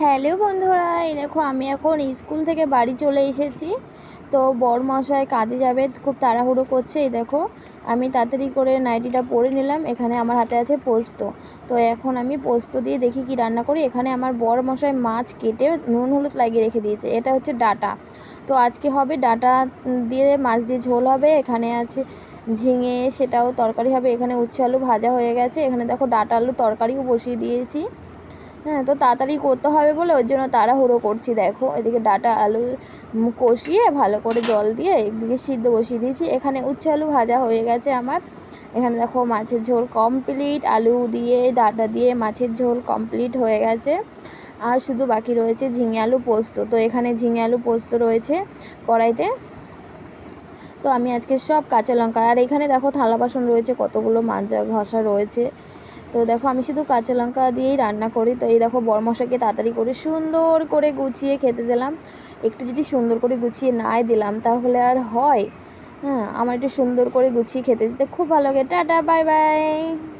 Hello বন্ধুরা, এই দেখো আমি এখন স্কুল থেকে বাড়ি চলে এসেছি। তো বরমশাই কাজে যাবে, খুব তাড়াহুড়ো করছে। এই দেখো আমি তাড়াতাড়ি করে নাইটিটা পরে নিলাম। এখানে আমার হাতে আছে পোস্ত। তো এখন আমি পোস্ত দিয়ে দেখি কি রান্না করি। এখানে আমার বরমশাই মাছ কেটে নুন হলুদ লাগিয়ে রেখে দিয়েছে। এটা হচ্ছে ডাঁটা। তো আজকে হবে ডাঁটা দিয়ে মাছ দিয়ে ঝোল হবে। এখানে আছে ঝিঙে, সেটাও তরকারি হবে। এখানে উচ্ছে আলু ভাজা হয়ে গেছে। এখানে দেখো ডাঁটা আলু তরকারিও বসিয়ে দিয়েছি। হ্যাঁ, তো তাড়াতাড়ি করতে হবে বলে ওর জন্য তাড়াহুড়ো করছি। দেখো এদিকে ডাঁটা আলু কষিয়ে ভালো করে জল দিয়ে একদিকে সিদ্ধ বসিয়ে দিয়েছি। এখানে উচ্ছে আলু ভাজা হয়ে গেছে আমার। এখানে দেখো মাছের ঝোল কমপ্লিট, আলু দিয়ে ডাঁটা দিয়ে মাছের ঝোল কমপ্লিট হয়ে গেছে। আর শুধু বাকি রয়েছে ঝিঙে আলু পোস্ত। তো এখানে ঝিঙে আলু পোস্ত রয়েছে কড়াইতে। তো আমি আজকে সব কাঁচা লঙ্কা, আর এখানে দেখো থালা বাসন রয়েছে, কতগুলো মাজা ঘষা রয়েছে। তো দেখো আমি শুধু কাঁচা লঙ্কা দিয়েই রান্না করি। তো এই দেখো বরমশাইকে তাড়াতাড়ি করে সুন্দর করে গুছিয়ে খেতে দিলাম। একটু যদি সুন্দর করে গুছিয়ে নাই দিলাম তাহলে আর হয়? হ্যাঁ, আমার একটু সুন্দর করে গুছিয়ে খেতে দিতে খুব ভালো লাগে। Tata, bye bye.